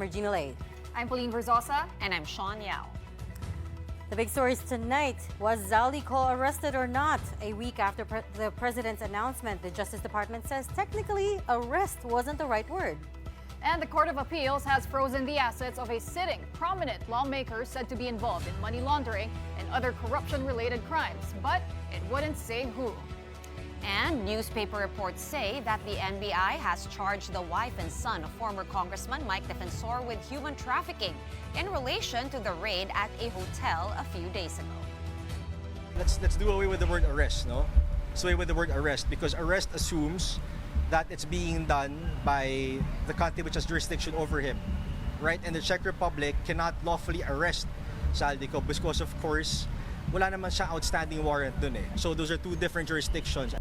Regina Lay. I'm Pauline Verzosa. And I'm Shawn Yao. The big stories tonight: was Zaldy Co arrested or not? A week after the president's announcement, the Justice Department says technically arrest wasn't the right word. And the Court of Appeals has frozen the assets of a sitting prominent lawmaker said to be involved in money laundering and other corruption-related crimes, but it wouldn't say who. And newspaper reports say that the NBI has charged the wife and son of former Congressman Mike Defensor with human trafficking in relation to the raid at a hotel a few days ago. Let's do away with the word arrest, no? Let's do away with the word arrest because arrest assumes that it's being done by the country which has jurisdiction over him, right? And the Czech Republic cannot lawfully arrest Zaldy Co because, of course, wala naman siya outstanding warrant dun eh. So those are two different jurisdictions.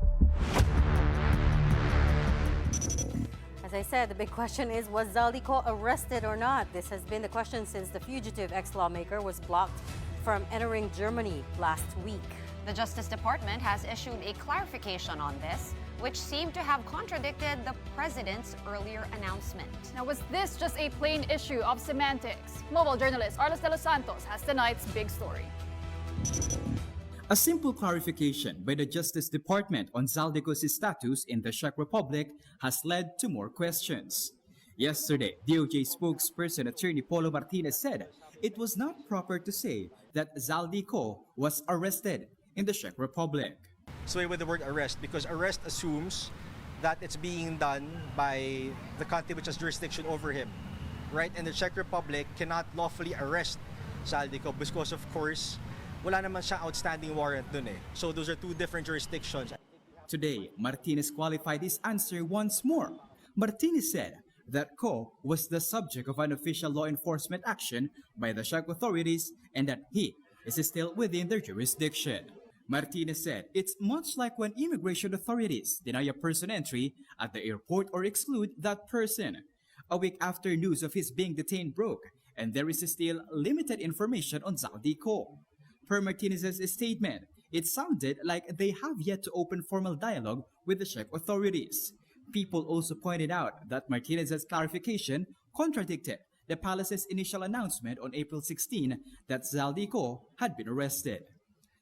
As I said, the big question is, was Zaldy Co arrested or not? This has been the question since the fugitive ex-lawmaker was blocked from entering Germany last week. The Justice Department has issued a clarification on this, which seemed to have contradicted the president's earlier announcement. Now, was this just a plain issue of semantics? Mobile journalist Arles de los Santos has tonight's big story. A simple clarification by the Justice Department on Zaldy Co's status in the Czech Republic has led to more questions. Yesterday, DOJ spokesperson Attorney Polo Martinez said it was not proper to say that Zaldy Co was arrested in the Czech Republic. So with the word arrest because arrest assumes that it's being done by the country which has jurisdiction over him, right? And the Czech Republic cannot lawfully arrest Zaldy Co because, of course, wala naman siya outstanding warrant dun eh. So those are two different jurisdictions. Today, Martinez qualified his answer once more. Martinez said that Co was the subject of an official law enforcement action by the Czech authorities and that he is still within their jurisdiction. Martinez said it's much like when immigration authorities deny a person entry at the airport or exclude that person. A week after news of his being detained broke, and there is still limited information on Zaldy Co. Per Martinez's statement, it sounded like they have yet to open formal dialogue with the Czech authorities. People also pointed out that Martinez's clarification contradicted the palace's initial announcement on April 16 that Zaldy Co had been arrested.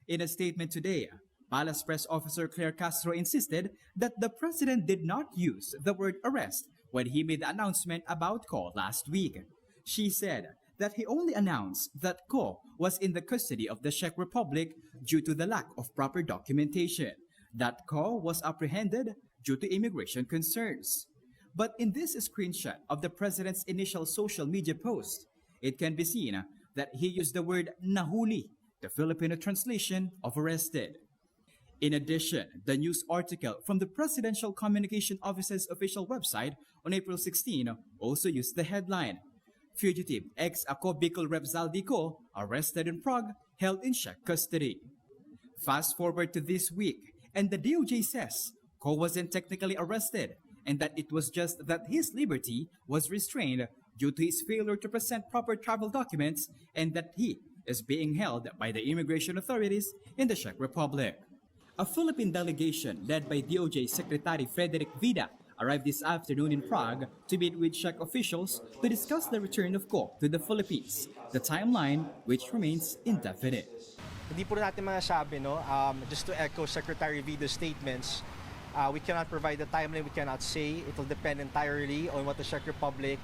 In a statement today, Palace Press Officer Claire Castro insisted that the president did not use the word arrest when he made the announcement about Co last week. She said that he only announced that Co was in the custody of the Czech Republic due to the lack of proper documentation, that Co was apprehended due to immigration concerns. But in this screenshot of the president's initial social media post, it can be seen that he used the word nahuli, the Filipino translation of arrested. In addition, the news article from the Presidential Communication Office's official website on April 16 also used the headline, "Fugitive ex-Ako Bicol Rep Zaldy Co arrested in Prague, held in Czech custody." Fast forward to this week, and the DOJ says Co wasn't technically arrested and that it was just that his liberty was restrained due to his failure to present proper travel documents and that he is being held by the immigration authorities in the Czech Republic. A Philippine delegation led by DOJ Secretary Frederick Vida arrived this afternoon in Prague to meet with Czech officials to discuss the return of Co to the Philippines, the timeline which remains indefinite. Hindi po natin masasabi, no? Just to echo Secretary Vida's statements, we cannot provide the timeline, we cannot say. It will depend entirely on what the Czech Republic,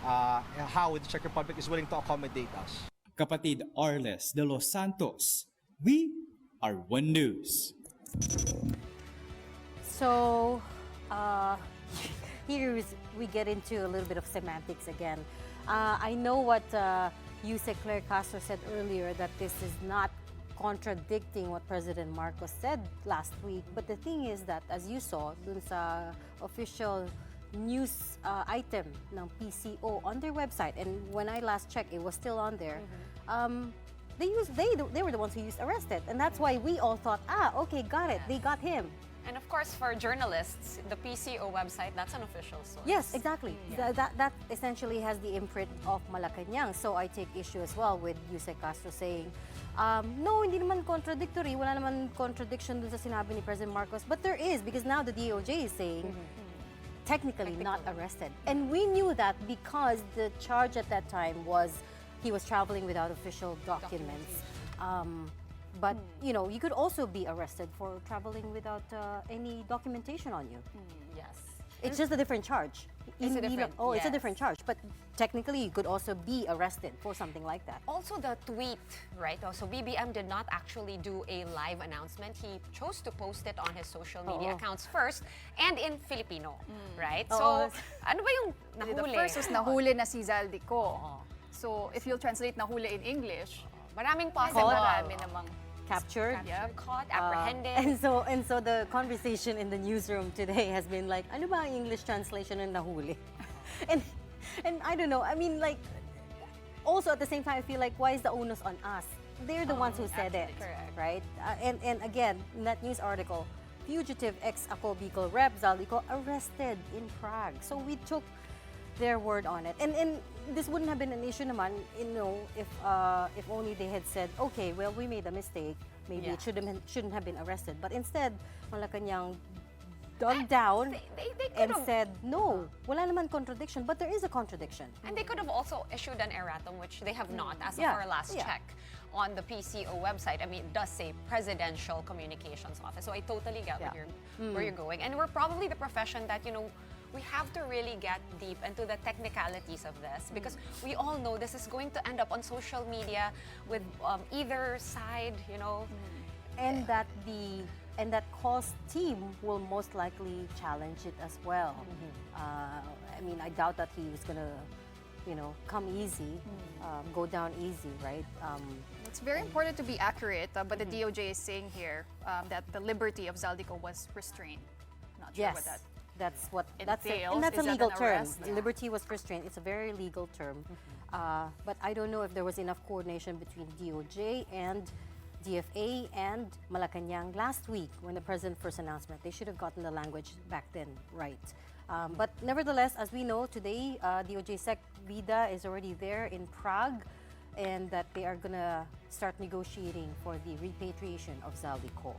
how the Czech Republic is willing to accommodate us. Kapatid Arles de los Santos, we are One News. So, here we get into a little bit of semantics again. I know what Yusek Claire Castro said earlier, that this is not contradicting what President Marcos said last week. But the thing is that, as you saw, dun sa official news item ng PCO on their website, and when I last checked, it was still on there. They were the ones who used arrested, and that's why we all thought, okay, got it, they got him. And of course, for journalists, the PCO website, that's an official source. Yes, exactly. That essentially has the imprint of Malacanang. So I take issue as well with Yusek Castro saying, no, hindi naman contradictory. Wala naman contradiction dun sa sinabi ni President Marcos. But there is, because now the DOJ is saying, technically not arrested. And we knew that because the charge at that time was he was traveling without official documents. But you know, you could also be arrested for traveling without any documentation on you. Yes. It's just a different charge. It's a different- It's a yes. different charge. But technically, you could also be arrested for something like that. Also the tweet, right? So BBM did not actually do a live announcement. He chose to post it on his social media Oo. accounts first and in Filipino, right? Oo. So, ano ba yung The nahuli? first was nahuli na si Zaldy Co. So if you'll translate nahuli in English, Maraming kasi possible. marami namang Captured. Captured, caught, apprehended. And so the conversation in the newsroom today has been like, ano ba ang English translation ng nahuli? and I don't know. I mean, like, also at the same time, I feel like, why is the onus on us? They're the ones who said it, correct. right? And again, in that news article, fugitive ex-Ako Bicol rep Zaldy Co arrested in Prague. So we took their word on it. And this wouldn't have been an issue naman, you know, if only they had said, okay, well, we made a mistake. Maybe it shouldn't have been arrested. But instead, Malacanang dug down They could and have, said, no, wala naman contradiction. But there is a contradiction. and they could have also issued an erratum, which they have not, as Yeah, of our last yeah. check on the PCO website. I mean, it does say Presidential Communications Office. So I totally get where you're going. And we're probably the profession that, you know, we have to really get deep into the technicalities of this because we all know this is going to end up on social media with either side, you know. And that cause team will most likely challenge it as well. I mean, I doubt that he was gonna, you know, come easy, go down easy, right? it's very important to be accurate, but the DOJ is saying here that the liberty of Zaldy Co was restrained. Not sure what that That's what that's it. entails. And that's a Is that legal an term. arrest? Liberty was restrained. It's a very legal term. But I don't know if there was enough coordination between DOJ and DFA and Malacanang last week when the president first announcement. They should have gotten the language back then right. But nevertheless, as we know today, DOJ Sec Vida is already there in Prague, and that they are gonna start negotiating for the repatriation of Zaldy Co.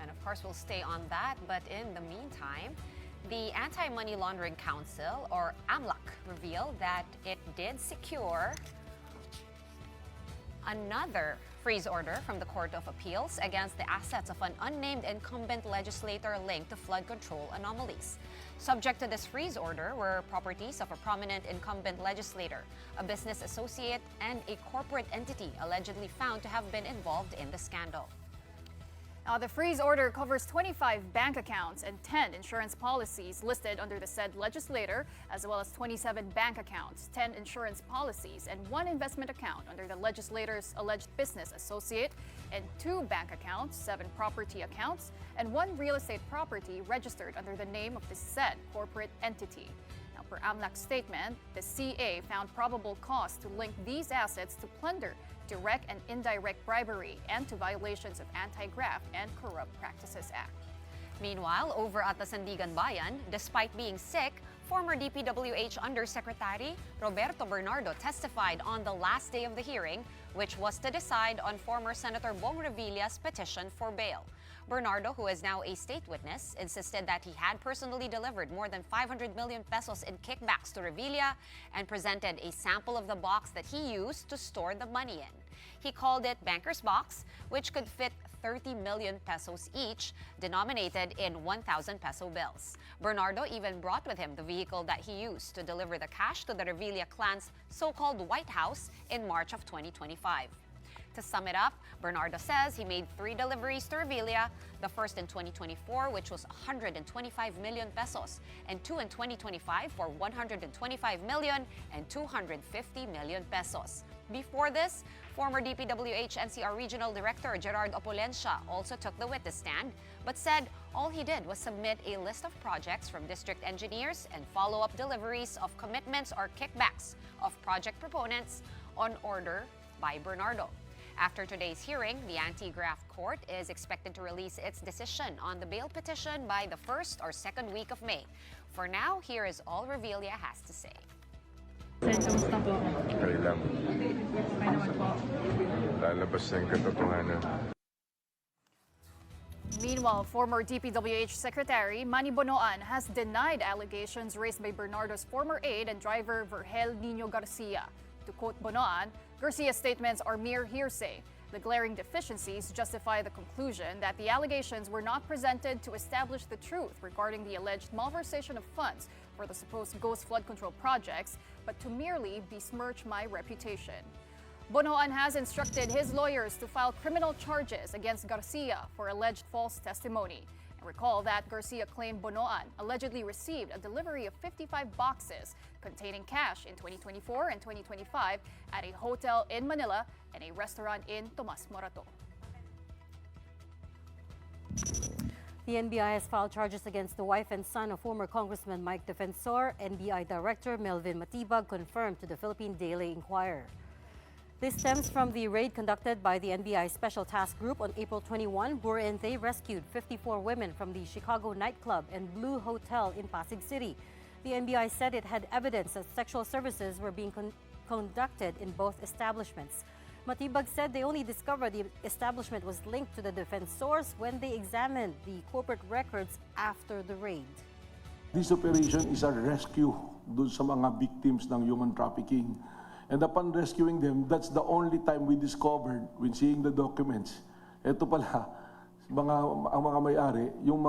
And of course, we'll stay on that. But in the meantime, the Anti-Money Laundering Council, or AMLAC, revealed that it did secure another freeze order from the Court of Appeals against the assets of an unnamed incumbent legislator linked to flood control anomalies. Subject to this freeze order were properties of a prominent incumbent legislator, a business associate, and a corporate entity allegedly found to have been involved in the scandal. The freeze order covers 25 bank accounts and 10 insurance policies listed under the said legislator, as well as 27 bank accounts, 10 insurance policies, and 1 investment account under the legislator's alleged business associate, and 2 bank accounts, 7 property accounts, and 1 real estate property registered under the name of the said corporate entity. Now, per AMLAC's statement, the CA found probable cause to link these assets to plunder, direct and indirect bribery, and to violations of Anti-Graft and Corrupt Practices Act. Meanwhile, over at the Sandigan Bayan, despite being sick, former DPWH Undersecretary Roberto Bernardo testified on the last day of the hearing, which was to decide on former Senator Bong Revilla's petition for bail. Bernardo, who is now a state witness, insisted that he had personally delivered more than 500 million pesos in kickbacks to Revilla and presented a sample of the box that he used to store the money in. He called it Banker's Box, which could fit 30 million pesos each, denominated in 1,000 peso bills. Bernardo even brought with him the vehicle that he used to deliver the cash to the Revilla clan's so-called White House in March of 2025. To sum it up, Bernardo says he made 3 deliveries to Revilla, the first in 2024, which was 125 million pesos, and 2 in 2025 for 125 million and 250 million pesos. Before this, former DPWH NCR Regional Director Gerard Opolencia also took the witness stand, but said all he did was submit a list of projects from district engineers and follow-up deliveries of commitments or kickbacks of project proponents on order by Bernardo. After today's hearing, the Anti-Graft Court is expected to release its decision on the bail petition by the 1st or 2nd week of May. For now, here is all Revilla has to say. Sen, kamusta po? Okay lang. Okay naman po. Lalabas na yung katotohanan. Meanwhile, former DPWH Secretary Manny Bonoan has denied allegations raised by Bernardo's former aide and driver Virgel Nino Garcia. To quote Bonoan, Garcia's statements are mere hearsay. The glaring deficiencies justify the conclusion that the allegations were not presented to establish the truth regarding the alleged malversation of funds for the supposed ghost flood control projects, but to merely besmirch my reputation. Bonoan has instructed his lawyers to file criminal charges against Garcia for alleged false testimony. And recall that Garcia claimed Bonoan allegedly received a delivery of 55 boxes containing cash in 2024 and 2025 at a hotel in Manila and a restaurant in Tomas Morato. The NBI has filed charges against the wife and son of former Congressman Mike Defensor. NBI Director Melvin Matibag confirmed to the Philippine Daily Inquirer. This stems from the raid conducted by the NBI Special Task Group on April 21, wherein they rescued 54 women from the Chicago nightclub and Blue Hotel in Pasig City. The NBI said it had evidence that sexual services were being conducted in both establishments. Matibag said they only discovered the establishment was linked to the Defensors when they examined the corporate records after the raid. This operation is a rescue dun sa mga victims ng human trafficking. And upon rescuing them, that's the only time we discovered when seeing the documents. Ito pala, ang mga may-ari, yung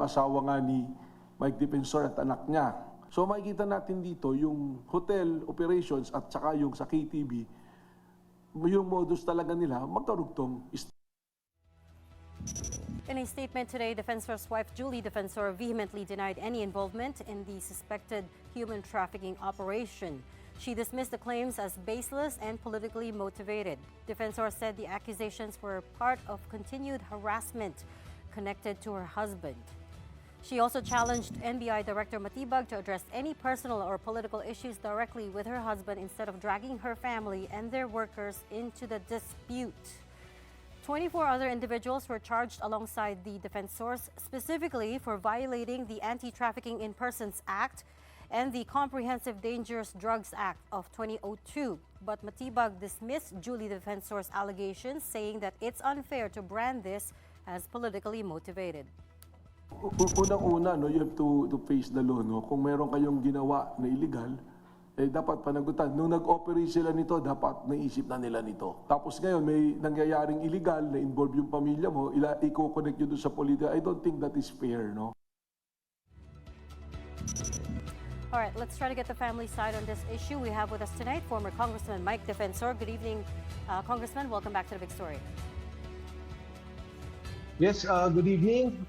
asawa nga ni Mike Defensor at anak niya. So makikita natin dito yung hotel operations at saka yung sa KTV, yung modus talaga nila magkarugtong. In a statement today, Defensor's wife Julie Defensor vehemently denied any involvement in the suspected human trafficking operation. She dismissed the claims as baseless and politically motivated. Defensor said the accusations were part of continued harassment connected to her husband. She also challenged NBI Director Matibag to address any personal or political issues directly with her husband instead of dragging her family and their workers into the dispute. 24 other individuals were charged alongside the Defensors, specifically for violating the Anti-Trafficking in Persons Act and the Comprehensive Dangerous Drugs Act of 2002. But Matibag dismissed Julie Defensor's allegations, saying that it's unfair to brand this as politically motivated. Unang-una, no, you have to face the law. No? Kung meron kayong ginawa na illegal, dapat panagutan. Nung nag-operate sila nito, dapat naisip na nila nito. Tapos ngayon, may nangyayaring illegal na involve yung pamilya mo, i-connect nyo doon sa politika. I don't think that is fair, no? All right, let's try to get the family side on this issue. We have with us tonight former Congressman Mike Defensor. Good evening, Congressman. Welcome back to the Big Story. Yes, good evening.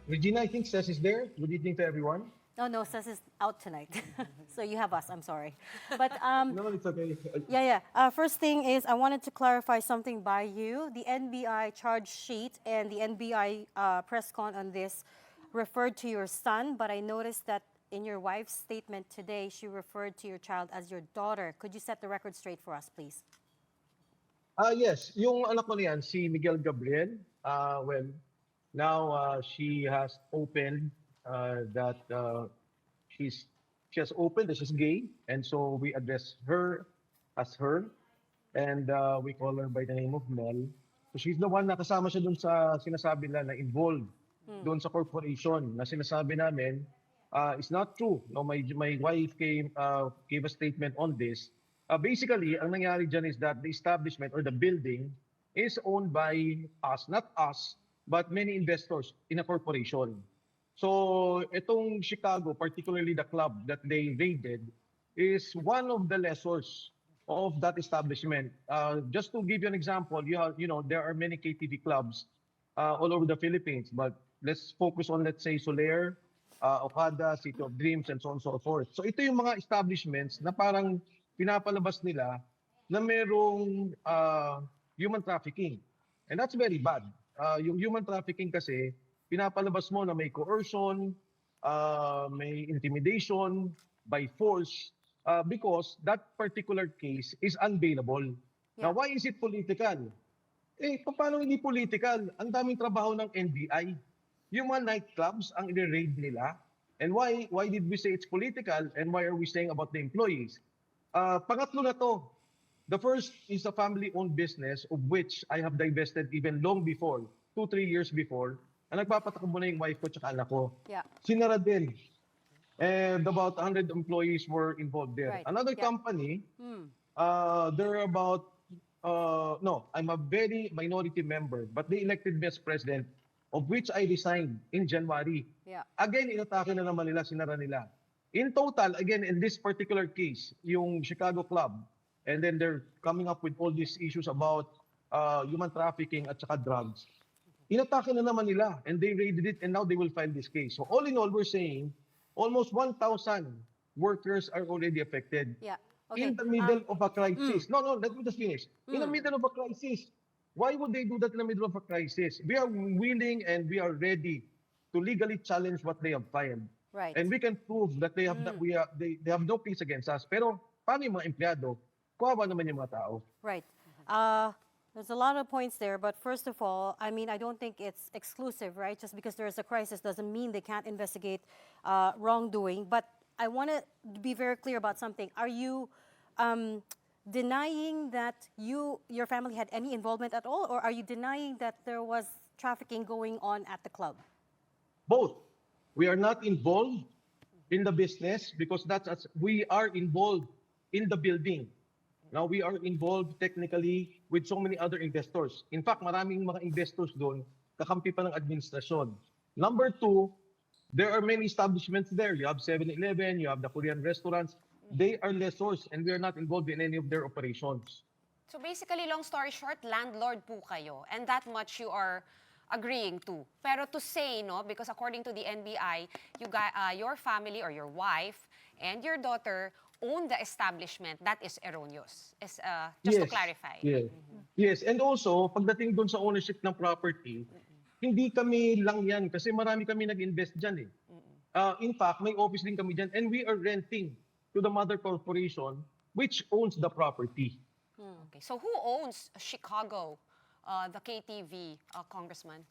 Regina, I think Ces is there. Good evening to everyone. Oh, no, Ces is out tonight. So you have us, I'm sorry. But No, it's okay. first thing is I wanted to clarify something by you. The NBI charge sheet and the NBI press con on this referred to your son, but I noticed that in your wife's statement today, she referred to your child as your daughter. Could you set the record straight for us, please? Yes, yung anak ko niyan, si Miguel Gabriel. Well, now she has opened that she has opened that she's gay, and so we address her as her, and we call her by the name of Mel. So she's the one na kasama siya dun sa sinasabi na involved doon sa corporation na sinasabi namin. It's not true. No, my wife gave a statement on this. Basically, ang nangyari dyan is that the establishment or the building is owned by us, not us, but many investors in a corporation. So itong Chicago, particularly the club that they raided, is one of the lessors of that establishment. Just to give you an example, you know, there are many KTV clubs all over the Philippines, but let's focus on, let's say, Soler, Okada, City of Dreams, and so on and so forth. So ito yung mga establishments na parang pinapalabas nila na merong human trafficking. And that's very bad. Yung human trafficking kasi, pinapalabas mo na may coercion, may intimidation, by force, because that particular case is unbailable. Yeah. Now, why is it political? Paano hindi political? Ang daming trabaho ng NBI. Yung mga nightclubs ang i-raid nila. And why did we say it's political? And why are we saying about the employees? Pangatlo na to. The first is a family-owned business of which I have divested even long before, 2-3 years before. Ang nagpapatakbo na yung wife ko tsaka anak ko. Yeah. Sinara din. And about 100 employees were involved there. Right. Another Yeah. company, there are about, no, I'm a very minority member, but they elected me as president, of which I resigned in January. Yeah. Again, inatake na naman nila, sinara nila. In total, again, in this particular case, yung Chicago Club, and then they're coming up with all these issues about human trafficking at saka drugs. Inatake na naman nila, and they raided it, and now they will file this case. So all in all, we're saying almost 1,000 workers are already affected. Yeah. Okay. In the middle of a crisis. No, let me just finish. In the middle of a crisis. Why would they do that in the middle of a crisis? We are willing and we are ready to legally challenge what they have filed. Right. And we can prove that they have they have no case against us. Pero paano yung mga empleyado? Kawawa naman yung mga tao. Right. There's a lot of points there, but first of all, I mean, I don't think it's exclusive, right? Just because there's a crisis doesn't mean they can't investigate wrongdoing. But I want to be very clear about something. Are you denying that your family had any involvement at all, or are you denying that there was trafficking going on at the club? Both. We are not involved in the business because we are involved in the building. Now, we are involved technically with so many other investors. In fact, maraming mga investors doon, kakampi pa ng administrasyon. Number two, there are many establishments there. You have 7-Eleven, you have the Korean restaurants. They are lessors and we are not involved in any of their operations. So basically, long story short, landlord po kayo, and that much you are agreeing to. Pero to say, no, because according to the NBI, your family or your wife and your daughter own the establishment, that is erroneous. Just to clarify. Yes. Yes, and also, pagdating doon sa ownership ng property, hindi kami lang yan kasi marami kami nag-invest dyan eh. In fact, may office din kami dyan and we are renting to the mother corporation which owns the property. Okay. So who owns Chicago, the KTV, Congressman?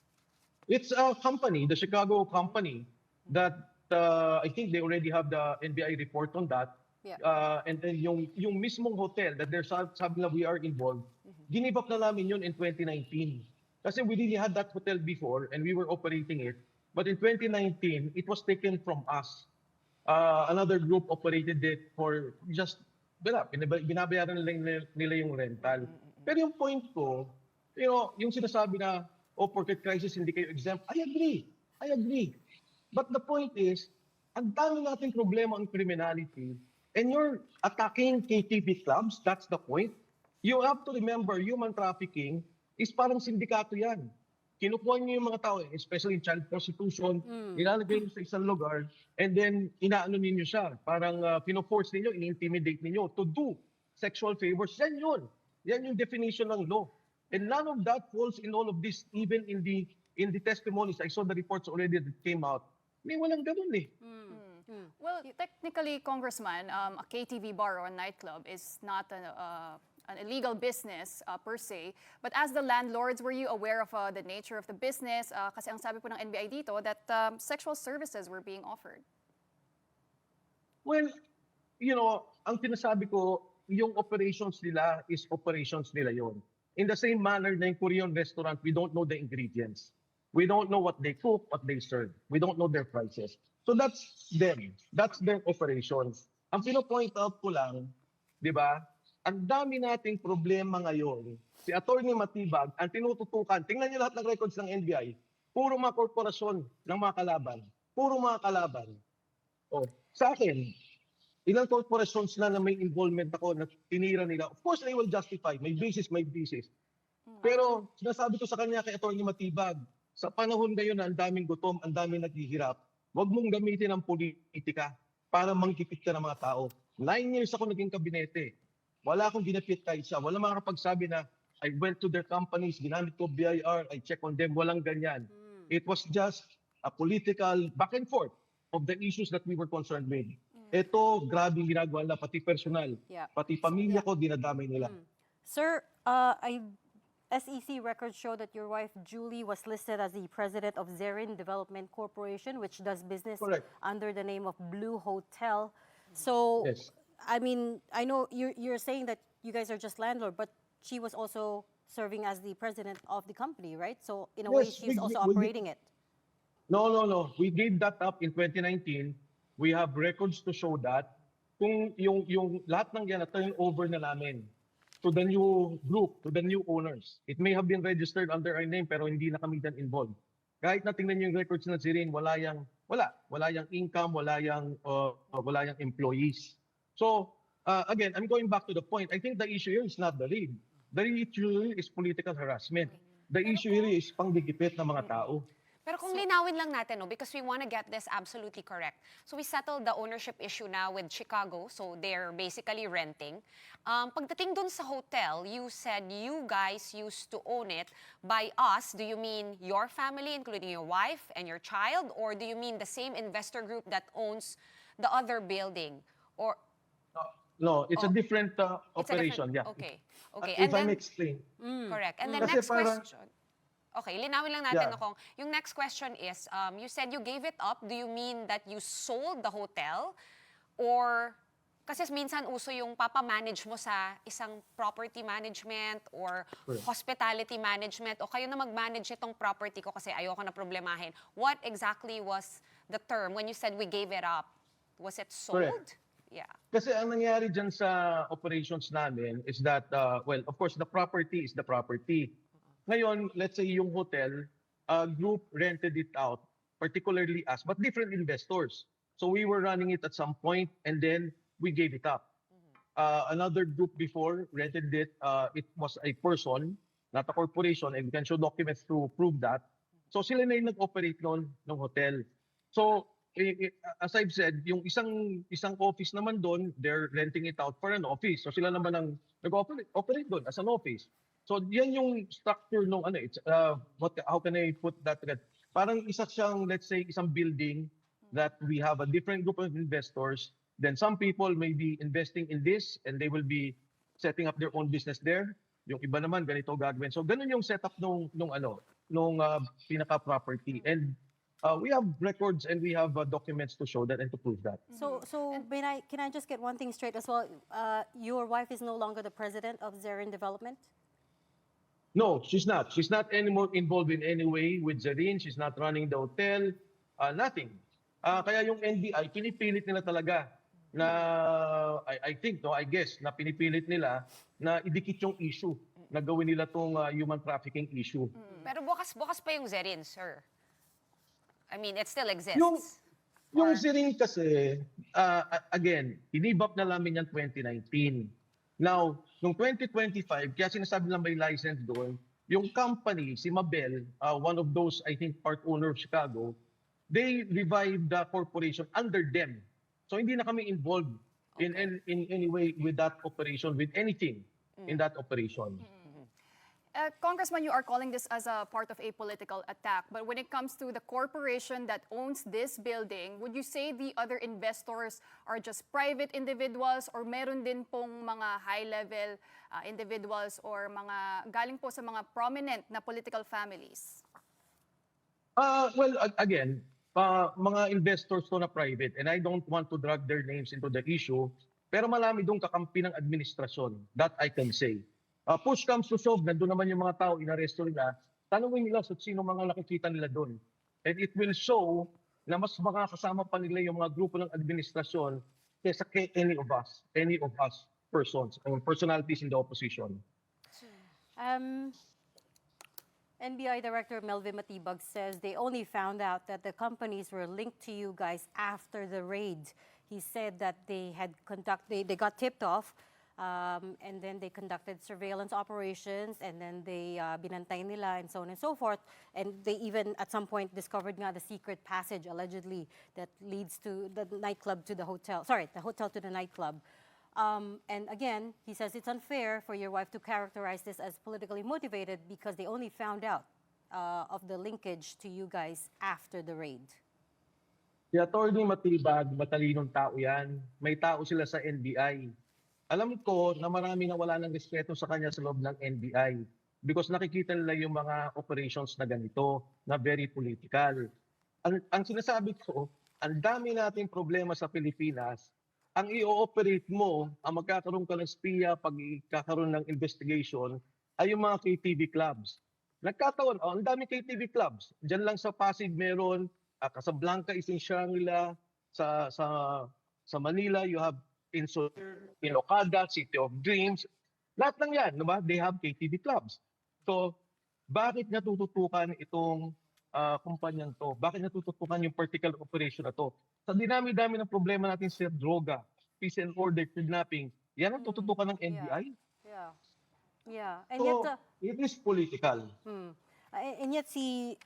It's a company, the Chicago company, that I think they already have the NBI report on that. Yeah. And then yung mismong hotel that they're sabi na we are involved, give up na namin yun in 2019. Kasi we really had that hotel before and we were operating it. But in 2019, it was taken from us. Another group operated it for just, binabayaran nila yung rental. Pero yung point ko, yung sinasabi na, porket crisis, hindi kayo exempt, I agree. But the point is, ang dami nating problema ang criminality. And you're attacking KTV clubs, that's the point. You have to remember, human trafficking is parang sindikato yan. Kinukuha niyo yung mga tao, especially in child prostitution, ilalagay niyo sa isang lugar, and then inaano ninyo siya. Parang pino-force ninyo, in-intimidate ninyo to do sexual favors. Yan yun. Yan yung definition ng law. And none of that falls in all of this, even in the testimonies. I saw the reports already that came out. May walang ganun eh. Well, technically, Congressman, a KTV bar or a nightclub is not an illegal business per se. But as the landlords, were you aware of the nature of the business? Kasi ang sabi po ng NBI dito that sexual services were being offered. Well, ang sinasabi ko, yung operations nila is operations nila yon. In the same manner na yung Korean restaurant, we don't know the ingredients. We don't know what they cook, what they serve. We don't know their prices. So that's them. That's their operations. Ang pino-point out ko lang, di ba, ang dami nating problema ngayon. Si Atty. Matibag, ang tinututukan, tingnan niyo lahat ng records ng NBI, puro mga korporasyon ng mga kalaban. Puro mga kalaban. Sa akin, ilang corporations na may involvement ako na tinira nila. Of course, they will justify. May basis. Pero sinasabi ko sa kanya kay Atty. Matibag, sa panahon ngayon na ang daming gutom, ang daming naghihirap, huwag mong gamitin ang politika para mangkipit ka ng mga tao. 9 years ako naging kabinete. Wala akong ginapit kahit siya. Wala makakapagsabi na I went to their companies, ginamit ko BIR, I check on them. Walang ganyan. It was just a political back and forth of the issues that we were concerned with. Ito, grabe yung ginagawa nila, pati personal. Pati pamilya ko, dinadamay nila. Sir, SEC records show that your wife, Julie, was listed as the president of Zerin Development Corporation, which does business under the name of Blue Hotel. So, Yes. I mean, I know you're saying that you guys are just landlord, but she was also serving as the president of the company, right? So in a Yes, way, she's also we- operating it. No. We gave that up in 2019. We have records to show that. Kung yung lahat ng yan na turn over na namin to the new group, to the new owners. It may have been registered under our name pero hindi na kami dan involved. Kahit na tingnan yung records na Zirin, wala yang income, wala yang employees. So again, I'm going back to the point. I think the issue here is not the raid. The issue here is political harassment. The issue here is panggigipit ng mga tao. Pero kung linawin lang natin, no, because we want to get this absolutely correct. So we settled the ownership issue now with Chicago, so they're basically renting. Pagdating dun sa hotel, you said you guys used to own it. By us, do you mean your family, including your wife and your child? Or do you mean the same investor group that owns the other building? Or No, it's a different it's a operation. different- Yeah. Okay. If And I then, may explain. correct. And then Kasi next parang- question. Okay, linawin lang natin, Yeah. Akong. Yung next question is, you said you gave it up. Do you mean that you sold the hotel? Or, kasi minsan uso yung papamanage mo sa isang property management or Correct. hospitality management o kayo na mag-manage itong property ko kasi ayoko na problemahin. What exactly was the term when you said we gave it up? Was it sold? Correct. Yeah. Kasi ang nangyari dyan sa operations namin is that, well, of course, the property is the property. Ngayon, let's say yung hotel, group rented it out, particularly us, but different investors. So we were running it at some point and then we gave it up. Another group before rented it. It was a person, not a corporation, and we can show documents to prove that. So sila na yung nag-operate ng hotel. So as I've said, yung isang office naman doon, they're renting it out for an office. So sila naman ang nag-operate doon as an office. So yan yung structure nung it's how can I put that again? Parang isa siyang, let's say, isang building that we have a different group of investors. Then some people may be investing in this and they will be setting up their own business there. Yung iba naman ganito gagawin. So ganun yung setup nung pinaka property. And we have records and we have documents to show that and to prove that. So can I just get one thing straight as well? Your wife is no longer the president of Zerin Development? No, she's not. She's not anymore involved in any way with Zarin. She's not running the hotel. Nothing. Kaya yung NBI, pinipilit nila talaga na, I guess, na pinipilit nila na idikit yung issue na gawin nila tong human trafficking issue. Pero bukas pa yung Zerin, sir. I mean, it still exists. Yung Zarin kasi, again, inibap na namin yan 2019. Now, noong 2025, kaya sinasabi lang may license doon, yung company, si Mabel, one of those, I think, part owner of Chicago, they revived the corporation under them. So hindi na kami involved in any way with that operation, with anything in that operation. Congressman, you are calling this as a part of a political attack. But when it comes to the corporation that owns this building, would you say the other investors are just private individuals or meron din pong mga high-level individuals or mga galing po sa mga prominent na political families? Well, again, mga investors to na private, and I don't want to drag their names into the issue, pero marami doon kakampi ng administrasyon. That I can say. Push comes to shove, nandun naman yung mga tao, inaresto nila, tanungin nila sa sino mga nakikita nila doon. And it will show na mas makakasama pa nila yung mga grupo ng administrasyon kaysa kay any of us persons, or personalities in the opposition. NBI Director Melvin Matibag says they only found out that the companies were linked to you guys after the raid. He said that they got tipped off. And then they conducted surveillance operations, and then they binantay nila and so on and so forth. And they even at some point discovered nga the secret passage allegedly that leads to the nightclub to the hotel. Sorry, the hotel to the nightclub. And again, he says it's unfair for your wife to characterize this as politically motivated because they only found out of the linkage to you guys after the raid. Si Atty. Matibag, matalinong tao yan. May tao sila sa NBI. Alam ko na marami na wala ng respeto sa kanya sa loob ng NBI because nakikita nila yung mga operations na ganito, na very political. Ang sinasabi ko, ang dami nating problema sa Pilipinas ang i-ooperate mo, ang magkakaroon ka ng SPIA pag ikakaroon ng investigation, ay yung mga KTV clubs. Nagkataon, ang dami KTV clubs. Diyan lang sa Pasig meron, Casablanca is in Shangri-La, sa Manila you have in Okada, City of Dreams. Lahat lang yan, diba? They have KTV clubs. So, bakit natututukan itong kumpanyang to? Bakit natututukan yung particular operation na to? Sa dinami-dami ng problema natin sa droga, peace and order, kidnapping, yan ang tututukan ng NBI. Yeah. And So, yet, it is political. and yet si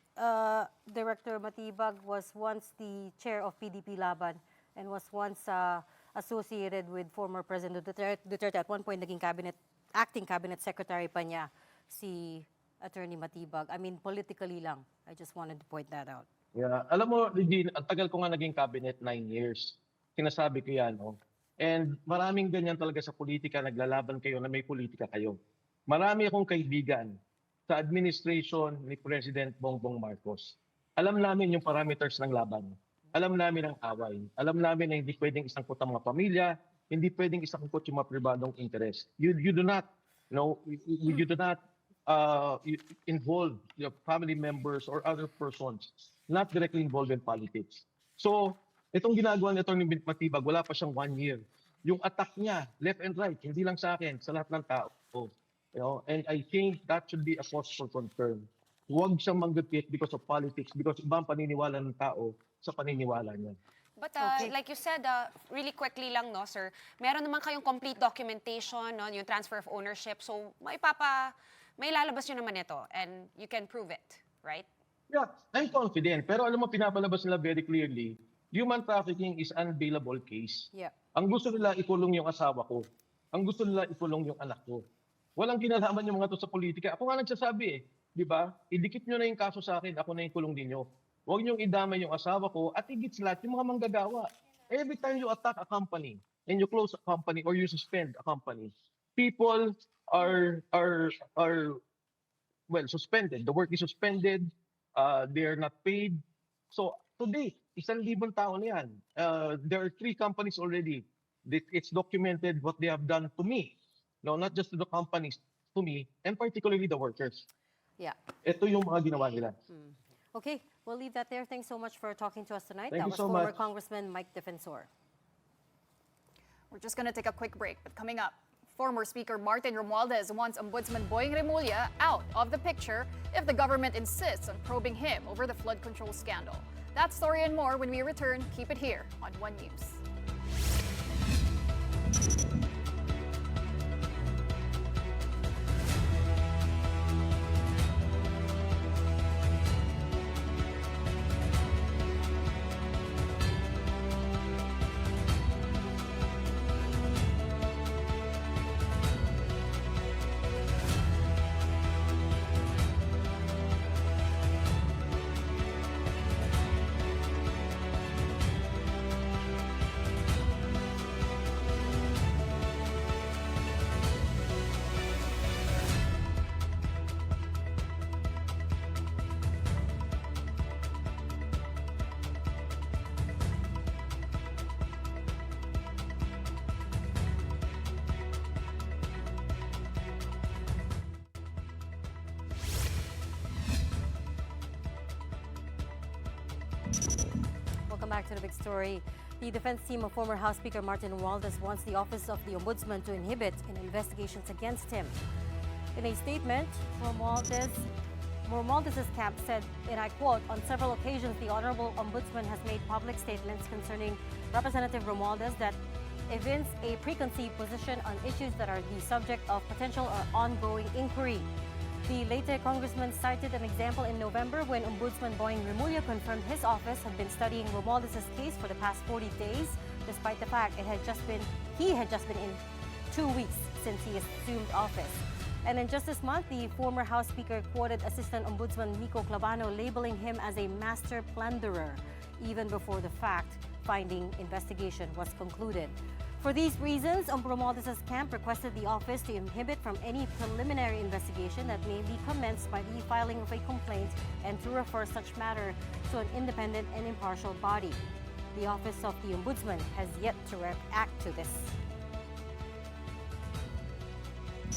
Director Matibag was once the chair of PDP Laban and was once associated with former President Duterte. At one point, naging acting cabinet secretary pa niya si Attorney Matibag. I mean, politically lang. I just wanted to point that out. Yeah. Alam mo, Regine, ang tagal ko nga naging cabinet, 9 years. Sinasabi ko yan, no? And maraming ganyan talaga sa politika, naglalaban kayo na may politika kayo. Marami akong kaibigan sa administration ni President Bongbong Marcos. Alam namin yung parameters ng laban. Alam namin ang away. Alam namin na hindi pwedeng isangkot ang mga pamilya, hindi pwedeng isangkot yung mga pribadong interest. You do not, you do not involve your family members or other persons not directly involved in politics. So, itong ginagawa ni Atty. Matibag, wala pa siyang 1 year. Yung attack niya, left and right, hindi lang sa akin, sa lahat ng tao. And I think that should be a cause for concern. Huwag siyang manggupit because of politics, because iba ang paniniwala ng tao sa paniniwala niya. But like you said, really quickly lang, no, sir, meron naman kayong complete documentation, no, yung transfer of ownership. So, may lalabas nyo naman ito and you can prove it, right? Yeah, I'm confident. Pero alam mo, pinapalabas nila very clearly, human trafficking is an unbailable case. Yeah. Ang gusto nila, ikulong yung asawa ko. Ang gusto nila, ikulong yung anak ko. Walang kinalaman yung mga to sa politika. Ako nga nagsasabi di ba? Idikit nyo na yung kaso sa akin, ako na yung kulong ninyo. Huwag nyo idamay yung asawa ko at higit sa lahat yung mga manggagawa. Every time you attack a company and you close a company or you suspend a company, people are suspended. The work is suspended. They are not paid. So today, 1,000 tao na yan. There are 3 companies already. It's documented what they have done to me. No, not just to the companies, to me, and particularly the workers. Yeah. Ito yung mga ginawa nila. Okay, we'll leave that there. Thanks so much for talking to us tonight. Thank That you was so former much. Congressman Mike Defensor. We're just going to take a quick break, but coming up, former Speaker Martin Romualdez wants Ombudsman Boying Remulla out of the picture if the government insists on probing him over the flood control scandal. That story and more when we return. Keep it here on One News. Welcome back to the Big Story. The defense team of former House Speaker Martin Romualdez wants the Office of the Ombudsman to inhibit investigations against him. In a statement, Romualdez's camp said, and I quote, "On several occasions, the Honorable Ombudsman has made public statements concerning Representative Romualdez that evince a preconceived position on issues that are the subject of potential or ongoing inquiry." The later congressman cited an example in November when Ombudsman Boying Remulla confirmed his office had been studying Romualdez's case for the past 40 days, despite the fact he had just been in 2 weeks since he assumed office. And then just this month, the former House Speaker quoted Assistant Ombudsman Miko Clavano labeling him as a master plunderer, even before the fact-finding investigation was concluded. For these reasons, Romualdez's camp requested the office to inhibit from any preliminary investigation that may be commenced by the filing of a complaint and to refer such matter to an independent and impartial body. The Office of the Ombudsman has yet to react to this.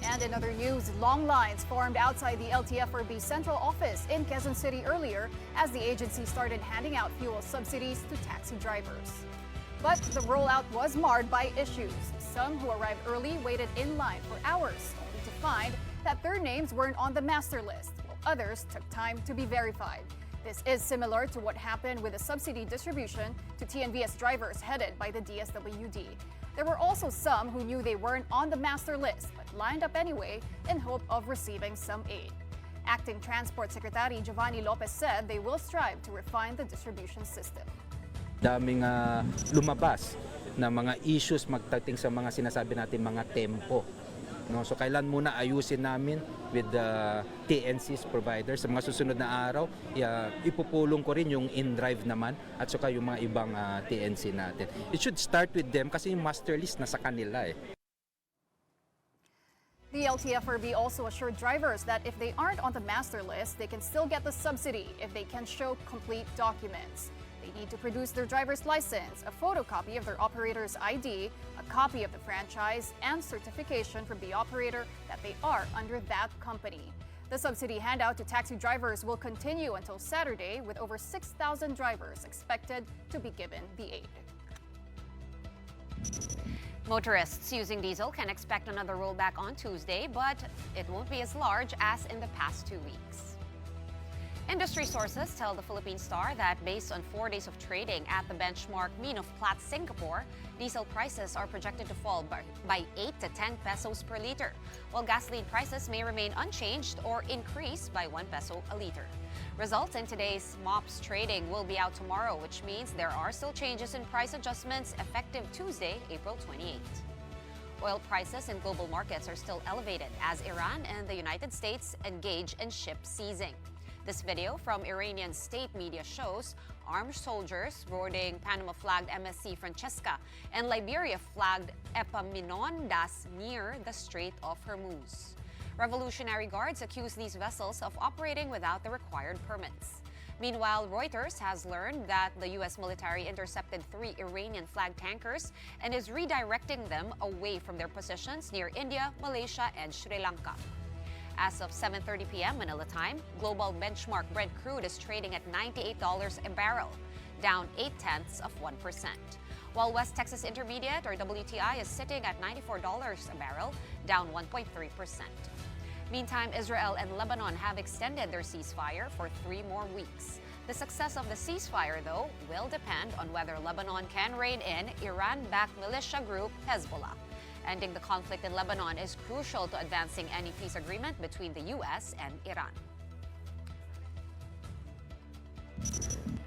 And in other news, long lines formed outside the LTFRB central office in Quezon City earlier as the agency started handing out fuel subsidies to taxi drivers. But the rollout was marred by issues. Some who arrived early waited in line for hours, only to find that their names weren't on the master list, while others took time to be verified. This is similar to what happened with the subsidy distribution to TNVS drivers headed by the DSWD. There were also some who knew they weren't on the master list but lined up anyway in hope of receiving some aid. Acting Transport Secretary Giovanni Lopez said they will strive to refine the distribution system. Daming lumabas na mga issues magdating sa mga sinasabi natin mga tempo. No, so kailan muna ayusin namin with the TNC's providers sa mga susunod na araw. Ipupulong ko rin yung in-drive naman at saka yung mga ibang TNC natin. It should start with them kasi yung master list nasa kanila eh. The LTFRB also assured drivers that if they aren't on the master list, they can still get the subsidy if they can show complete documents. They need to produce their driver's license, a photocopy of their operator's ID, a copy of the franchise, and certification from the operator that they are under that company. The subsidy handout to taxi drivers will continue until Saturday, with over 6,000 drivers expected to be given the aid. Motorists using diesel can expect another rollback on Tuesday, but it won't be as large as in the past 2 weeks. Industry sources tell the Philippine Star that based on 4 days of trading at the benchmark mean of Platts Singapore, diesel prices are projected to fall by 8 to 10 pesos per liter, while gasoline prices may remain unchanged or increase by 1 peso a liter. Results in today's MOPS trading will be out tomorrow, which means there are still changes in price adjustments effective Tuesday, April 28th. Oil prices in global markets are still elevated as Iran and the United States engage in ship seizing. This video from Iranian state media shows armed soldiers boarding Panama-flagged MSC Francesca and Liberia-flagged Epaminondas near the Strait of Hormuz. Revolutionary Guards accuse these vessels of operating without the required permits. Meanwhile, Reuters has learned that the U.S. military intercepted 3 Iranian-flagged tankers and is redirecting them away from their positions near India, Malaysia, and Sri Lanka. As of 7:30 p.m. Manila time, global benchmark Brent crude is trading at $98 a barrel, down 0.8%, while West Texas Intermediate or WTI is sitting at $94 a barrel, down 1.3%. Meantime, Israel and Lebanon have extended their ceasefire for 3 more weeks. The success of the ceasefire, though, will depend on whether Lebanon can rein in Iran-backed militia group Hezbollah. Ending the conflict in Lebanon is crucial to advancing any peace agreement between the U.S. and Iran.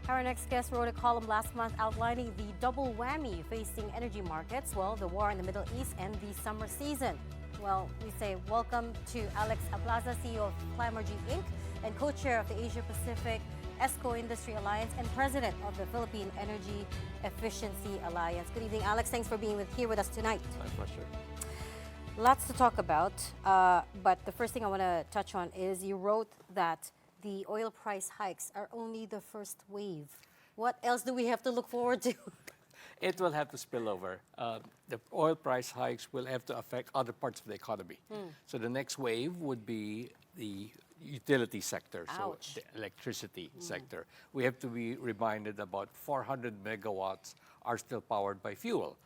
Our next guest wrote a column last month outlining the double whammy facing energy markets, well, the war in the Middle East and the summer season. Well, we say welcome to Alex Aplaza, CEO of Climergy Inc. and co-chair of the Asia-Pacific ESCO Industry Alliance and president of the Philippine Energy Efficiency Alliance. Good evening, Alex. Thanks for being here with us tonight. My pleasure. Lots to talk about, but the first thing I want to touch on is you wrote that the oil price hikes are only the first wave. What else do we have to look forward to? It will have to spill over. The oil price hikes will have to affect other parts of the economy. So the next wave would be the utility sector, Ouch. so the electricity sector. We have to be reminded about 400 megawatts are still powered by fuel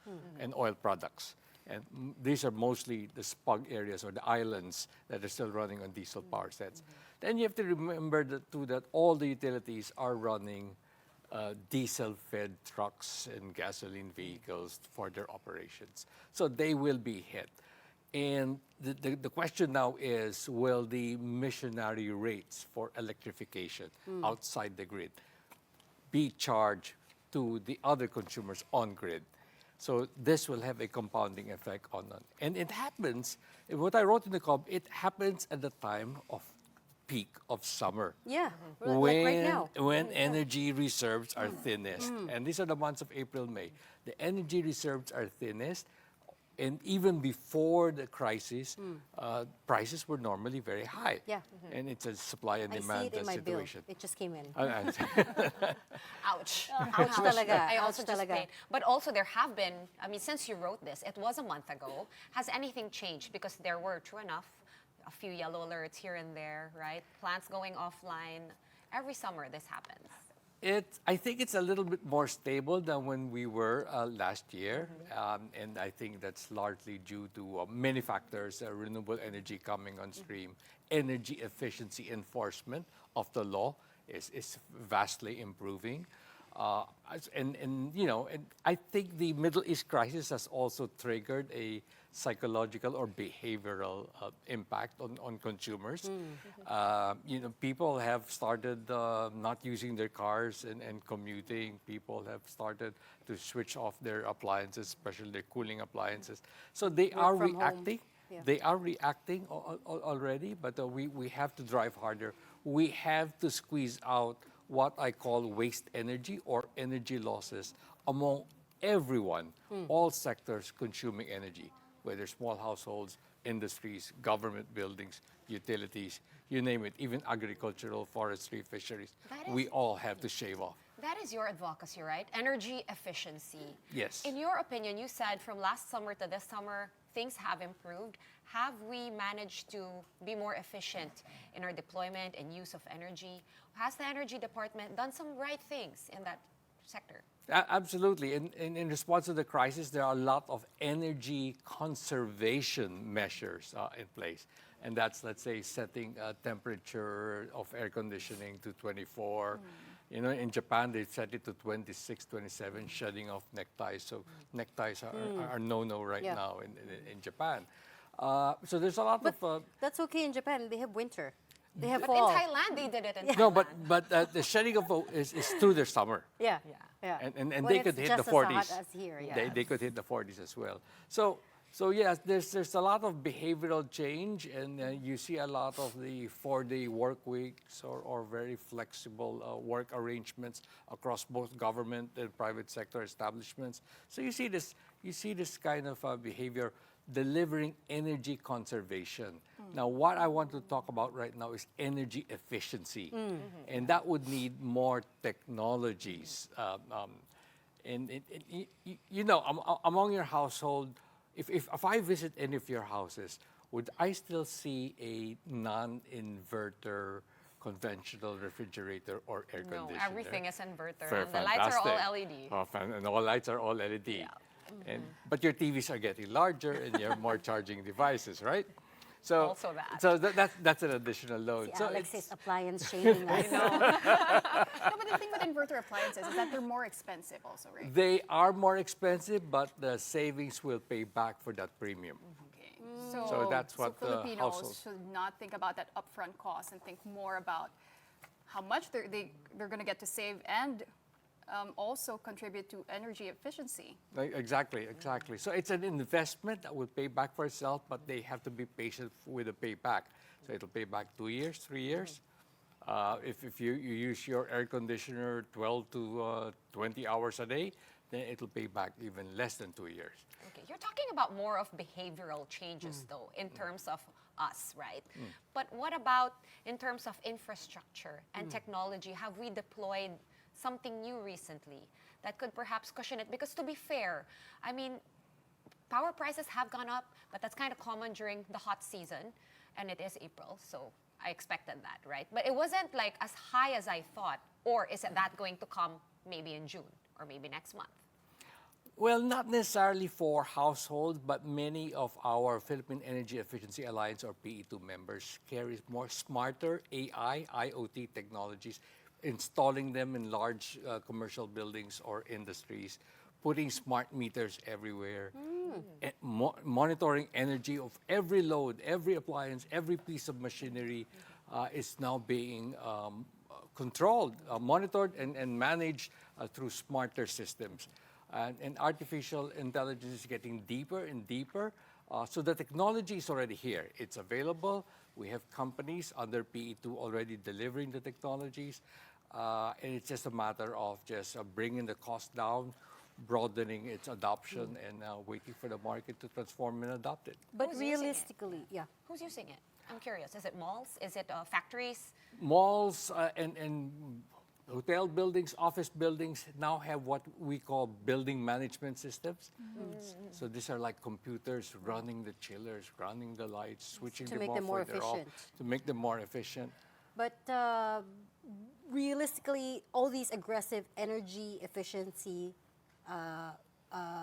and oil products. And these are mostly the SPUG areas or the islands that are still running on diesel power sets. Then you have to remember that all the utilities are running diesel-fed trucks and gasoline vehicles for their operations. So they will be hit. And the question now is, will the missionary rates for electrification outside the grid be charged to the other consumers on grid? So this will have a compounding effect on them. And it happens, what I wrote in the column, it happens at the time of peak of summer. Yeah, when, like right now. When energy reserves are thinnest. And these are the months of April, May. The energy reserves are thinnest. And even before the crisis, prices were normally very high. Yeah. And it's a supply and I see demand it in my bill. situation. It just came in. Ouch. Ouch talaga. I Ouch also just talaga. paid. But also there have been, I mean, since you wrote this, it was a month ago. Has anything changed? Because there were, true enough, a few yellow alerts here and there, right? Plants going offline. Every summer this happens. I think it's a little bit more stable than when we were last year. And I think that's largely due to many factors, renewable energy coming on stream, energy efficiency enforcement of the law is vastly improving. And I think the Middle East crisis has also triggered a psychological or behavioral impact on consumers. People have started not using their cars and commuting. People have started to switch off their appliances, especially their cooling appliances. So they are from home. reacting. Yeah. They are reacting already, but we have to drive harder. We have to squeeze out what I call waste energy or energy losses among everyone, all sectors consuming energy, whether small households, industries, government buildings, utilities, you name it, even agricultural, forestry, fisheries. We all have to shave off. That is your advocacy, right? Energy efficiency. Yes. In your opinion, you said from last summer to this summer, things have improved. Have we managed to be more efficient in our deployment and use of energy? Has the Energy Department done some right things in that sector? Absolutely. In response to the crisis, there are a lot of energy conservation measures in place. And that's, let's say, setting a temperature of air conditioning to 24. In Japan, they set it to 26, 27, shutting off neckties. So neckties are no-no right now in Japan. So there's a lot of... That's okay in Japan. They have winter. They have But fall. in Thailand, they did it in No, but the shedding of is through their summer. Yeah. And When they it's could hit the just as 40s. hot as here, yeah. They could hit the 40s as well. So yes, there's a lot of behavioral change, and you see a lot of the 4-day work weeks or very flexible work arrangements across both government and private sector establishments. So you see this kind of behavior delivering energy conservation. Now, what I want to talk about right now is energy efficiency, and that would need more technologies. Among your household, if I visit any of your houses, would I still see a non-inverter conventional refrigerator or air conditioner? No, everything is inverter. Fair, And the lights are all fantastic. LED. And all lights are all LED. But your TVs are getting larger and you have more charging devices, right? So, Also that. So that's an additional load. See, So Alex it's- is appliance shaming us. No, but the thing with inverter appliances is that they're more expensive also, right? they are more expensive, but the savings will pay back for that premium. Okay. So that's what the Filipinos household- should not think about that upfront cost and think more about how much they're going to get to save and also contribute to energy efficiency. Exactly. So it's an investment that will pay back for itself, but they have to be patient with the payback. So it'll pay back 2 years, 3 years. If you use your air conditioner 12 to 20 hours a day, then it'll pay back even less than 2 years. Okay, you're talking about more of behavioral changes, though, in terms of us, right? But what about in terms of infrastructure and technology? Have we deployed something new recently that could perhaps cushion it? Because to be fair, I mean, power prices have gone up, but that's kind of common during the hot season, and it is April, so I expected that, right? But it wasn't like as high as I thought, or is it that going to come maybe in June or maybe next month? Well, not necessarily for households, but many of our Philippine Energy Efficiency Alliance or PE2 members carry more smarter AI, IoT technologies, installing them in large commercial buildings or industries, putting smart meters everywhere, and monitoring energy of every load, every appliance, every piece of machinery is now being controlled, monitored, and managed through smarter systems. And artificial intelligence is getting deeper and deeper. So the technology is already here. It's available. We have companies under PE2 already delivering the technologies. And it's just a matter of just bringing the cost down broadening its adoption and waiting for the market to transform and adopt it. But Who's using it? realistically, yeah. Who's using it? I'm curious. Is it malls? Is it factories? Malls and hotel buildings, office buildings now have what we call building management systems. So these are like computers running the chillers, running the lights, switching To them make off them more when they're off, efficient. to make them more efficient. But realistically, all these aggressive energy efficiency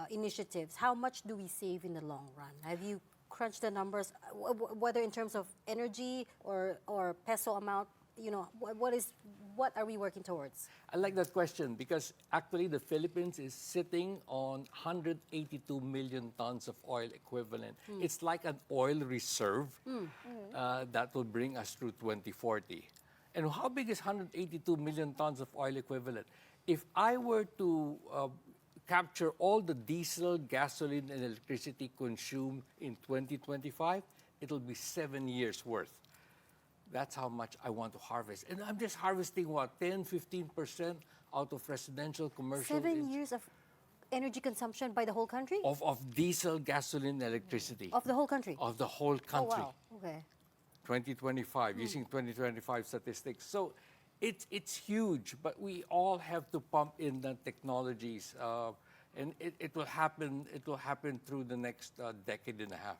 initiatives, how much do we save in the long run? Have you crunched the numbers, whether in terms of energy or peso amount? You know, what are we working towards? I like that question because actually the Philippines is sitting on 182 million tons of oil equivalent. It's like an oil reserve that will bring us through 2040. And how big is 182 million tons of oil equivalent? If I were to capture all the diesel, gasoline, and electricity consumed in 2025, it'll be 7 years worth. That's how much I want to harvest. And I'm just harvesting, what, 10, 15% out of residential, commercial. 7 years of energy consumption by the whole country? Of diesel, gasoline, electricity. Of the whole country? Of the whole Oh, country. wow. Okay. 2025, using 2025 statistics. So it's huge, but we all have to pump in the technologies. And it will happen through the next decade and a half.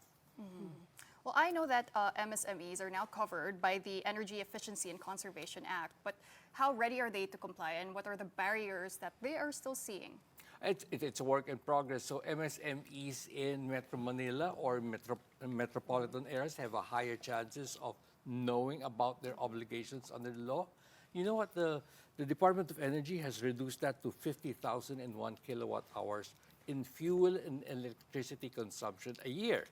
Well, I know that MSMEs are now covered by the Energy Efficiency and Conservation Act, but how ready are they to comply, and what are the barriers that they are still seeing? It's a work in progress. So MSMEs in Metro Manila or metropolitan areas have a higher chances of knowing about their obligations under the law. You know what? The Department of Energy has reduced that to 50,001 kilowatt hours in fuel and electricity consumption a year.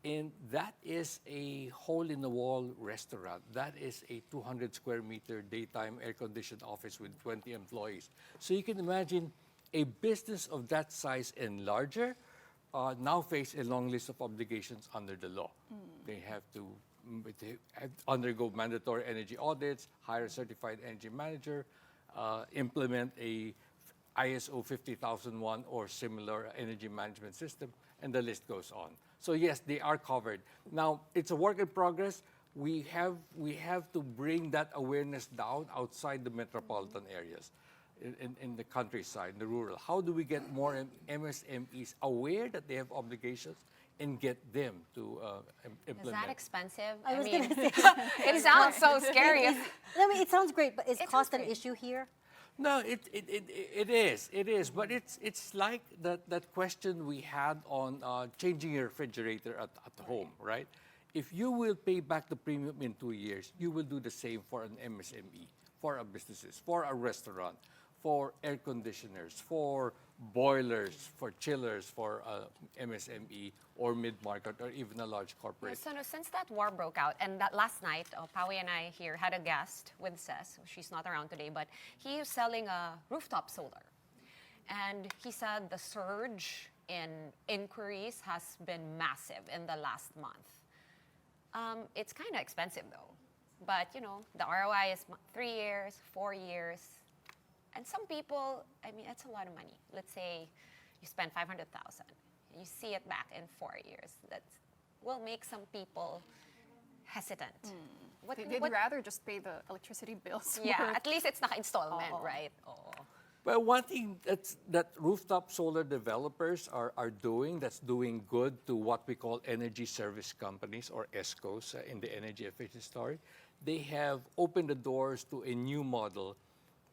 And that is a hole-in-the-wall restaurant. That is a 200 square meter daytime air-conditioned office with 20 employees. So you can imagine a business of that size and larger now face a long list of obligations under the law. They have to undergo mandatory energy audits, hire a certified energy manager, implement a ISO 50001 or similar energy management system, and the list goes on. So yes, they are covered. Now, it's a work in progress. We have to bring that awareness down outside the metropolitan areas, in the countryside, in the rural. How do we get more MSMEs aware that they have obligations and get them to implement? Is that expensive? I was mean, gonna say. it sounds so scary. I mean, it sounds great, but is cost an issue here? No, it is, but it's like that question we had on changing your refrigerator at home, right? If you will pay back the premium in 2 years, you will do the same for an MSME, for our businesses, for a restaurant, for air conditioners, for boilers, for chillers, for MSME or mid-market or even a large corporate. So since that war broke out, and that last night, Pawi and I here had a guest with Ces. She's not around today, but he was selling a rooftop solar. And he said the surge in inquiries has been massive in the last month. It's kind of expensive though. But you know, the ROI is 3 years, 4 years. And some people, I mean, that's a lot of money. Let's say you spend 500,000. You see it back in 4 years. That will make some people hesitant. They'd rather just pay the electricity bills. Yeah, at least it's naka-installment, right? But one thing that rooftop solar developers are doing that's doing good to what we call energy service companies or ESCOs in the energy efficiency story, they have opened the doors to a new model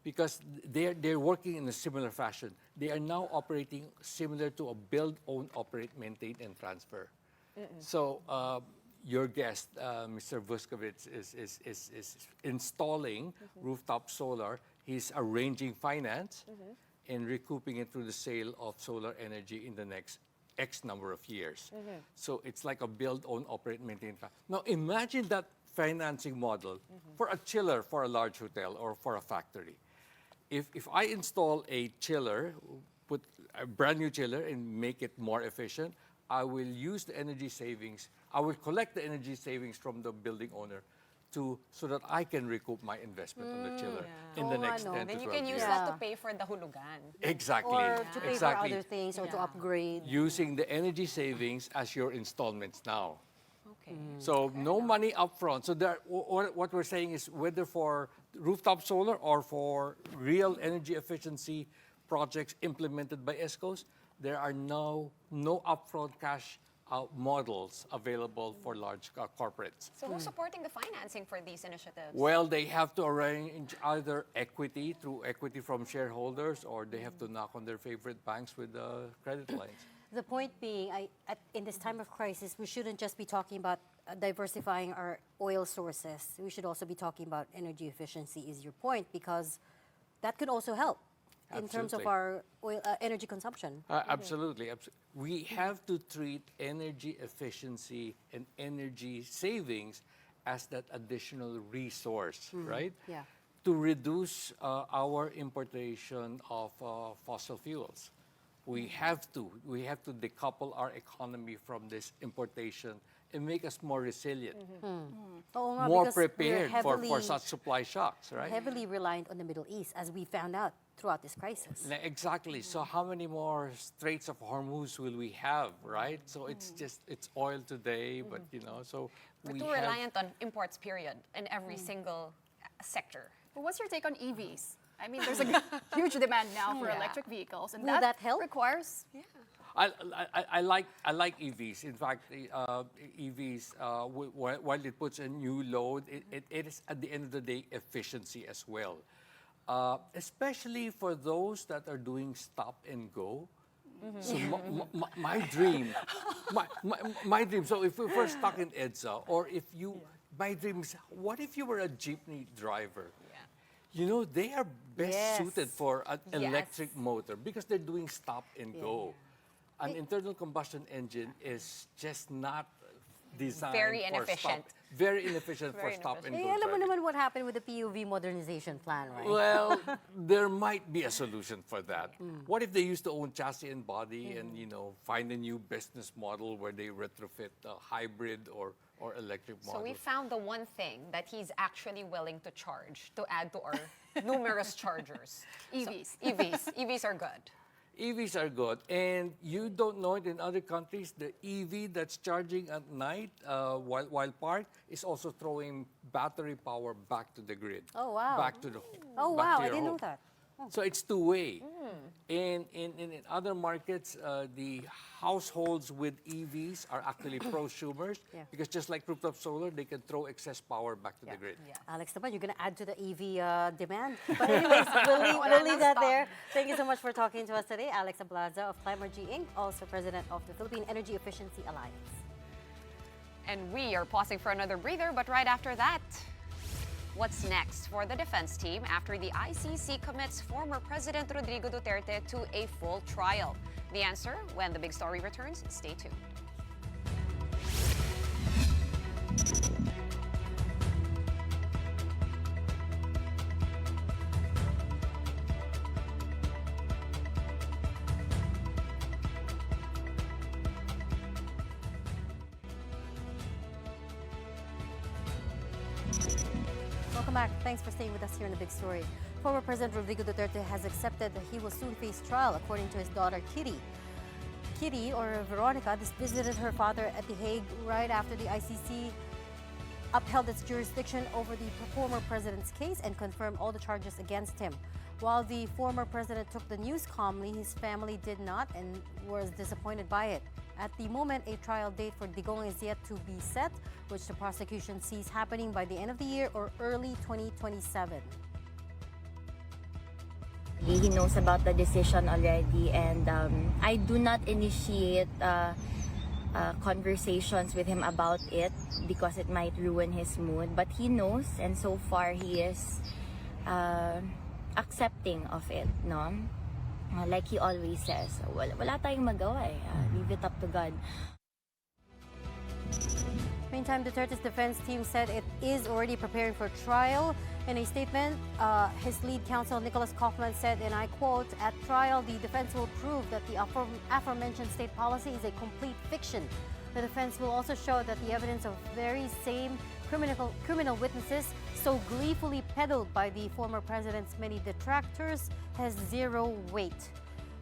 because they're working in a similar fashion. They are now operating similar to a build, own, operate, maintain, and transfer. So your guest, Mr. Vuskovic, is installing rooftop solar. He's arranging finance and recouping it through the sale of solar energy in the next X number of years. So it's like a build, own, operate, maintain. Now imagine that financing model for a chiller for a large hotel or for a factory. If I install a chiller, put a brand new chiller and make it more efficient, I will use the energy savings. I will collect the energy savings from the building owner to so that I can recoup my investment on the chiller in the Oo next nga, no. 10 to Then 12 you can use years. that to pay for the hulugan. Exactly. Or to pay exactly. for other things or to upgrade. Using the energy savings as your installments now. Okay. So no money upfront. So there, what we're saying is whether for rooftop solar or for real energy efficiency projects implemented by ESCOs, there are no upfront cash models available for large corporates. So who's supporting the financing for these initiatives? Well, they have to arrange either equity through equity from shareholders, or they have to knock on their favorite banks with credit lines. The point being, in this time of crisis, we shouldn't just be talking about diversifying our oil sources. We should also be talking about energy efficiency, is your point, because that could also help in terms of Absolutely. our oil, energy consumption. Absolutely. We have to treat energy efficiency and energy savings as that additional resource, right? Yeah. To reduce our importation of fossil fuels. We have to decouple our economy from this importation and make us more resilient, Oo nga, more because we're prepared for heavily- such supply shocks, right? Heavily reliant on the Middle East, as we found out throughout this crisis. Exactly. So how many more Straits of Hormuz will we have, right? So it's oil today, but so We're we too have. reliant on imports, period, in every single sector. But what's your take on EVs? I mean, there's a huge demand now for electric vehicles, and Will that help? requires I like EVs. In fact, EVs, while it puts a new load, it is at the end of the day efficiency as well. Especially for those that are doing stop and go. So my dream, my dream. So if we were stuck in EDSA, or if you, my dream is, what if you were a jeepney driver? They are best Yes. suited for an Yes. electric motor because they're doing stop and go. An internal combustion engine is just not designed Very for inefficient. very inefficient for Very stop and Eh, go alam mo driving. naman what happened with the PUV modernization plan, right? Well, there might be a solution for that. What if they used to own chassis and body and find a new business model where they retrofit a hybrid or electric model? So we found the one thing that he's actually willing to charge to add to our numerous chargers. EVs. So, EVs are good. EVs are good, and you don't know it in other countries. The EV that's charging at night while parked is also throwing battery power back to the grid. Oh, wow. Back to the. Oh, back wow, to I your didn't know home. that. So it's two-way. And in other markets, the households with EVs are actually prosumers because just like rooftop solar, they can throw excess power back to the grid. Alex naman, you're going to add to the EV demand. But anyways, we'll leave that there. Thank you so much for talking to us today. Alex Ablaza of Climergy Inc., also president of the Philippine Energy Efficiency Alliance. And we are pausing for another breather, but right after that, what's next for the defense team after the ICC commits former President Rodrigo Duterte to a full trial? The answer when the big story returns. Stay tuned. Welcome back. Thanks for staying with us here in the big story. Former President Rodrigo Duterte has accepted that he will soon face trial, according to his daughter Kitty. Kitty, or Veronica, visited her father at The Hague right after the ICC upheld its jurisdiction over the former president's case and confirmed all the charges against him. While the former president took the news calmly, his family did not and was disappointed by it. At the moment, a trial date for Digong is yet to be set, which the prosecution sees happening by the end of the year or early 2027. He knows about the decision already, and I do not initiate conversations with him about it because it might ruin his mood. But he knows, and so far he is accepting of it, no? Like he always says, wala tayong magawa eh. Leave it up to God. Meantime, Duterte's defense team said it is already preparing for trial. In a statement, his lead counsel, Nicholas Kaufman, said, and I quote, "At trial, the defense will prove that the aforementioned state policy is a complete fiction. The defense will also show that the evidence of very same criminal witnesses so gleefully peddled by the former president's many detractors has zero weight.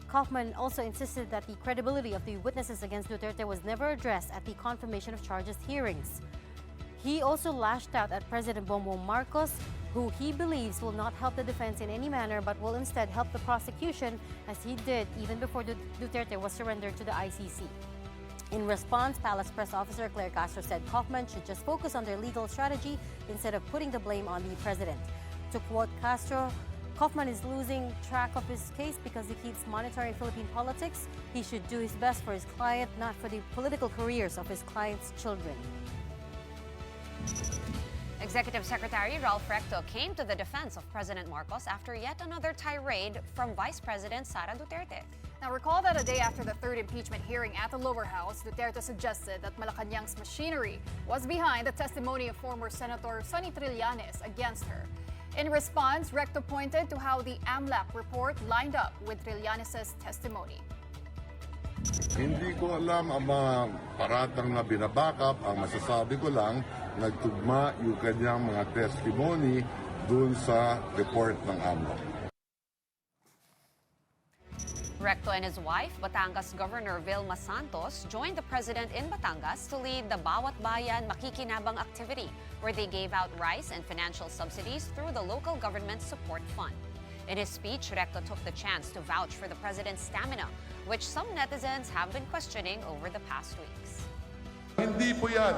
Kaufman also insisted that the credibility of the witnesses against Duterte was never addressed at the confirmation of charges hearings. He also lashed out at President Bongbong Marcos, who he believes will not help the defense in any manner but will instead help the prosecution, as he did even before Duterte was surrendered to the ICC. In response, Palace Press Officer Claire Castro said Kaufman should just focus on their legal strategy instead of putting the blame on the president. To quote Castro, Kaufman is losing track of his case because he keeps monitoring Philippine politics. He should do his best for his client, not for the political careers of his client's children. Executive Secretary Ralph Recto came to the defense of President Marcos after yet another tirade from Vice President Sara Duterte. Now, recall that a day after the third impeachment hearing at the lower house, Duterte suggested that Malacanang's machinery was behind the testimony of former Senator Sonny Trillanes against her. In response, Recto pointed to how the AMLAC report lined up with Trillanes' testimony. Hindi ko alam ang mga paratang na binabackup. Ang masasabi ko lang, nagtugma yung kanyang mga testimony dun sa report ng AMLAC. Recto and his wife, Batangas Governor Vilma Santos, joined the president in Batangas to lead the Bawat Bayan Makikinabang activity, where they gave out rice and financial subsidies through the local government support fund. In his speech, Recto took the chance to vouch for the president's stamina, which some netizens have been questioning over the past weeks. Hindi po yan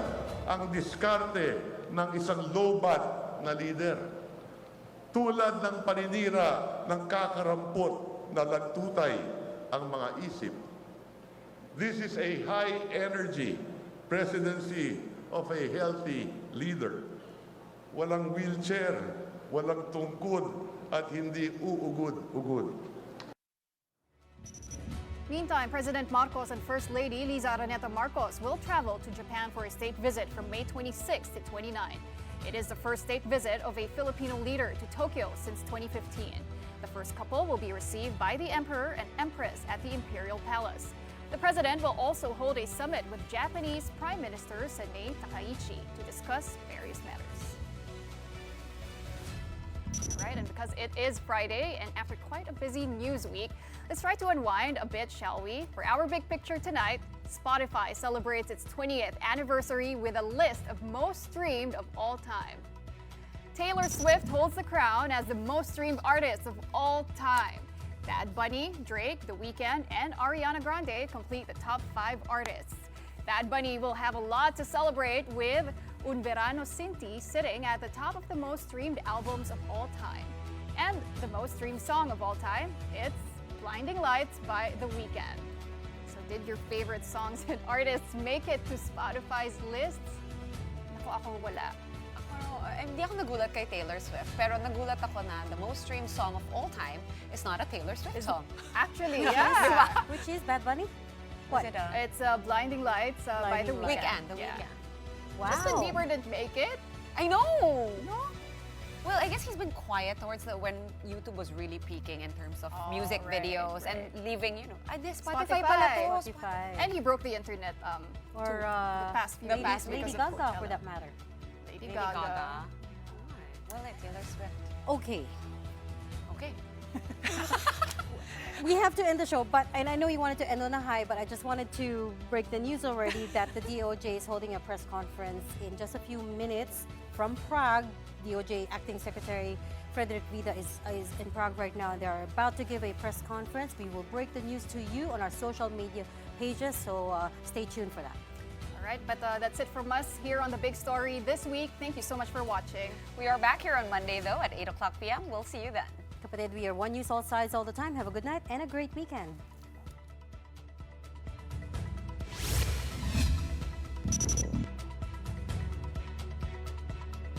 ang diskarte ng isang low-bat na leader. Tulad ng paninira ng kakarampot na lagtutay ang mga isip. This is a high-energy presidency of a healthy leader. Walang wheelchair, walang tungkod, at hindi uugod-ugod. Meantime, President Marcos and First Lady Liza Araneta Marcos will travel to Japan for a state visit from May 26 to 29. It is the first state visit of a Filipino leader to Tokyo since 2015. The first couple will be received by the Emperor and Empress at the Imperial Palace. The president will also hold a summit with Japanese Prime Minister Sanae Takaichi to discuss various matters. All right, and because it is Friday and after quite a busy news week, let's try to unwind a bit, shall we? For our big picture tonight, Spotify celebrates its 20th anniversary with a list of most streamed of all time. Taylor Swift holds the crown as the most streamed artist of all time. Bad Bunny, Drake, The Weeknd, and Ariana Grande complete the top 5 artists. Bad Bunny will have a lot to celebrate with Un Verano Sin Ti sitting at the top of the most streamed albums of all time. And the most streamed song of all time, it's Blinding Lights by The Weeknd. So did your favorite songs and artists make it to Spotify's lists? Naku, ako wala. Hindi ako nagulat kay Taylor Swift, pero nagulat ako na the most streamed song of all time is not a Taylor Swift song. Actually, yeah. Which is Bad Bunny? What? It's Blinding Lights by The Weeknd. The Weeknd. Wow. Justin Bieber didn't make it. I know! No? Well, I guess he's been quiet towards when YouTube was really peaking in terms of music videos and leaving, Spotify pala to. Spotify. And he broke the internet Or the past few weeks Lady because of Gaga, Coachella. for that matter. Lady Gaga. Alright. Well, Taylor Swift. Okay. Okay. We have to end the show, and I know you wanted to end on a high, but I just wanted to break the news already that the DOJ is holding a press conference in just a few minutes from Prague. DOJ Acting Secretary Frederick Vida is in Prague right now, and they are about to give a press conference. We will break the news to you on our social media pages, so stay tuned for that. All right, but that's it from us here on The Big Story this week. Thank you so much for watching. We are back here on Monday, though, at 8 o'clock p.m. We'll see you then. Kapatid, we are one news, all sides, all the time. Have a good night and a great weekend.